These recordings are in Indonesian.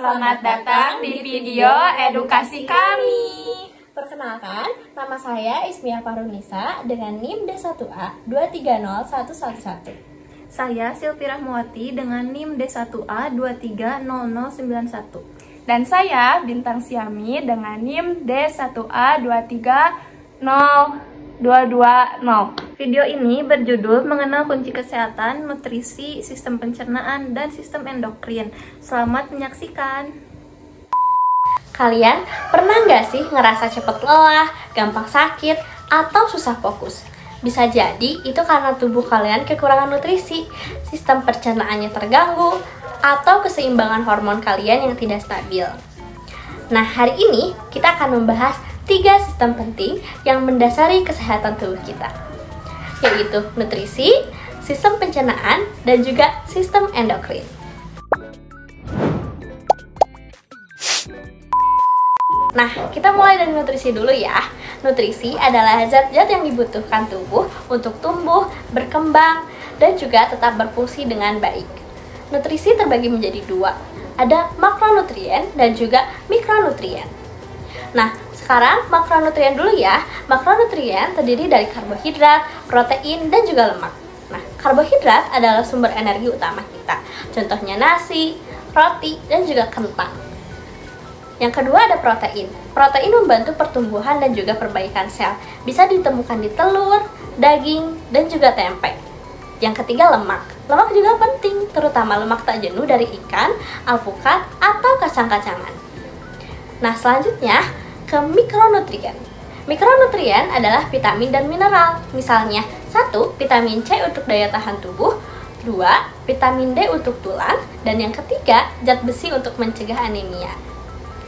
Selamat datang di video edukasi kami. Perkenalkan, nama saya Ismia Farunisa dengan NIM D1A 2301111. Saya Silvi Rahmawati dengan NIM D1A 230091. Dan saya Bintang Siami dengan NIM D1A 2302220. Video ini berjudul Mengenal Kunci Kesehatan, Nutrisi, Sistem Pencernaan, dan Sistem Endokrin. Selamat menyaksikan. Kalian pernah nggak sih ngerasa cepet lelah, gampang sakit, atau susah fokus? Bisa jadi itu karena tubuh kalian kekurangan nutrisi, sistem pencernaannya terganggu, atau keseimbangan hormon kalian yang tidak stabil. Nah, hari ini kita akan membahas 3 sistem penting yang mendasari kesehatan tubuh kita, yaitu nutrisi, sistem pencernaan, dan juga sistem endokrin. Nah, kita mulai dari nutrisi dulu ya. Nutrisi adalah zat-zat yang dibutuhkan tubuh untuk tumbuh, berkembang, dan juga tetap berfungsi dengan baik. Nutrisi terbagi menjadi 2. Ada makronutrien dan juga mikronutrien. Nah, sekarang makronutrien dulu ya. Makronutrien terdiri dari karbohidrat, protein, dan juga lemak. Nah, karbohidrat adalah sumber energi utama kita. Contohnya nasi, roti, dan juga kentang. Yang kedua ada protein. Protein membantu pertumbuhan dan juga perbaikan sel. Bisa ditemukan di telur, daging, dan juga tempe. Yang ketiga lemak. Lemak juga penting, terutama lemak tak jenuh dari ikan, alpukat, atau kacang-kacangan. Nah, selanjutnya ke mikronutrien. Mikronutrien adalah vitamin dan mineral. Misalnya, 1. Vitamin C untuk daya tahan tubuh, 2. Vitamin D untuk tulang, dan yang ketiga, zat besi untuk mencegah anemia.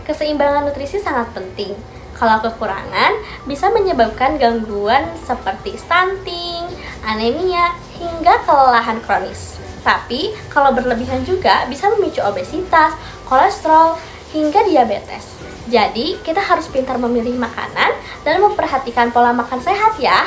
Keseimbangan nutrisi sangat penting. Kalau kekurangan, bisa menyebabkan gangguan seperti stunting, anemia, hingga kelelahan kronis. Tapi, kalau berlebihan juga bisa memicu obesitas, kolesterol, hingga diabetes. Jadi, kita harus pintar memilih makanan dan memperhatikan pola makan sehat ya.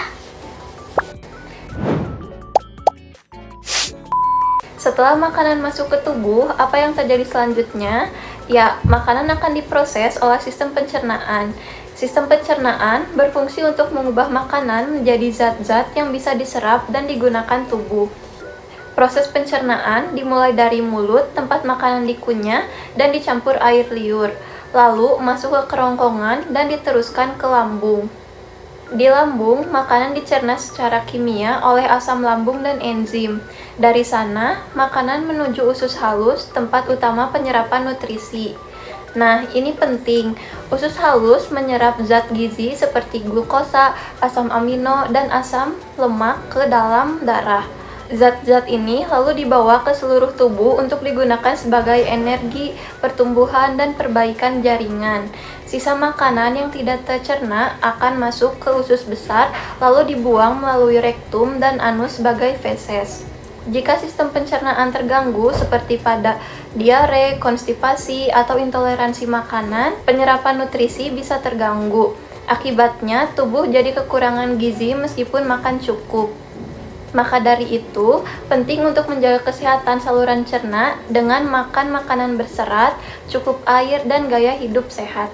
Setelah makanan masuk ke tubuh, apa yang terjadi selanjutnya? Ya, makanan akan diproses oleh sistem pencernaan. Sistem pencernaan berfungsi untuk mengubah makanan menjadi zat-zat yang bisa diserap dan digunakan tubuh. Proses pencernaan dimulai dari mulut, tempat makanan dikunyah, dan dicampur air liur. Lalu masuk ke kerongkongan dan diteruskan ke lambung. Di lambung, makanan dicerna secara kimia oleh asam lambung dan enzim. Dari sana, makanan menuju usus halus, tempat utama penyerapan nutrisi. Nah, ini penting. Usus halus menyerap zat gizi seperti glukosa, asam amino, dan asam lemak ke dalam darah. Zat-zat ini lalu dibawa ke seluruh tubuh untuk digunakan sebagai energi, pertumbuhan, dan perbaikan jaringan. Sisa makanan yang tidak tercerna akan masuk ke usus besar, lalu dibuang melalui rektum dan anus sebagai feses. Jika sistem pencernaan terganggu, seperti pada diare, konstipasi, atau intoleransi makanan, penyerapan nutrisi bisa terganggu. Akibatnya, tubuh jadi kekurangan gizi meskipun makan cukup. Maka dari itu, penting untuk menjaga kesehatan saluran cerna dengan makan makanan berserat, cukup air, dan gaya hidup sehat.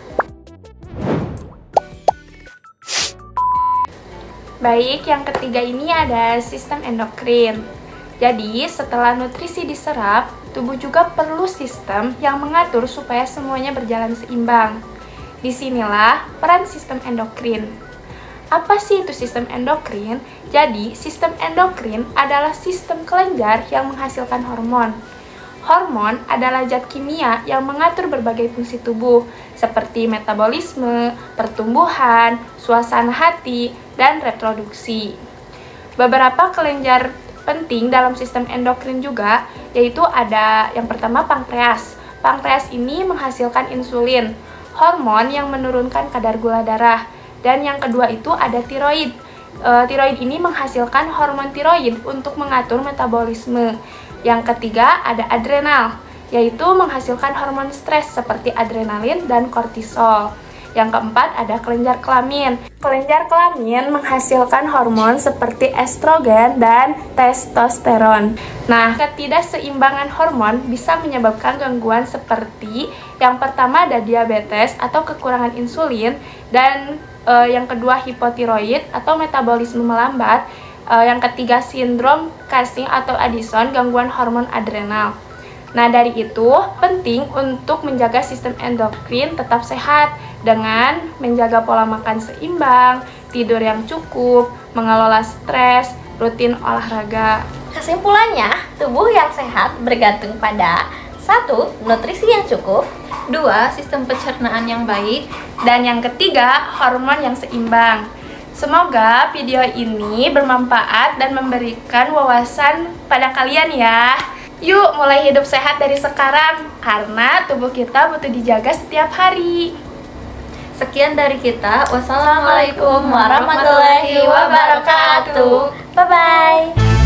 Baik, yang ketiga ini ada sistem endokrin. Jadi, setelah nutrisi diserap, tubuh juga perlu sistem yang mengatur supaya semuanya berjalan seimbang. Disinilah peran sistem endokrin. Apa sih itu sistem endokrin? Jadi, sistem endokrin adalah sistem kelenjar yang menghasilkan hormon. Hormon adalah zat kimia yang mengatur berbagai fungsi tubuh, seperti metabolisme, pertumbuhan, suasana hati, dan reproduksi. Beberapa kelenjar penting dalam sistem endokrin juga, yaitu ada yang pertama pankreas. Pankreas ini menghasilkan insulin, hormon yang menurunkan kadar gula darah. Dan yang kedua itu ada tiroid. Tiroid ini menghasilkan hormon tiroid untuk mengatur metabolisme. Yang ketiga ada adrenal, yaitu menghasilkan hormon stres seperti adrenalin dan kortisol. Yang keempat ada kelenjar kelamin. Kelenjar kelamin menghasilkan hormon seperti estrogen dan testosteron. Nah, ketidakseimbangan hormon bisa menyebabkan gangguan seperti yang pertama ada diabetes atau kekurangan insulin, dan yang kedua hipotiroid atau metabolisme melambat, yang ketiga sindrom Cushing atau Addison, gangguan hormon adrenal. Nah, dari itu penting untuk menjaga sistem endokrin tetap sehat dengan menjaga pola makan seimbang, tidur yang cukup, mengelola stres, rutin olahraga. Kesimpulannya, tubuh yang sehat bergantung pada 1. Nutrisi yang cukup, 2. Sistem pencernaan yang baik, dan yang ketiga hormon yang seimbang. Semoga video ini bermanfaat dan memberikan wawasan pada kalian ya. Yuk mulai hidup sehat dari sekarang, karena tubuh kita butuh dijaga setiap hari. Sekian dari kita. Wassalamualaikum warahmatullahi wabarakatuh. Bye-bye.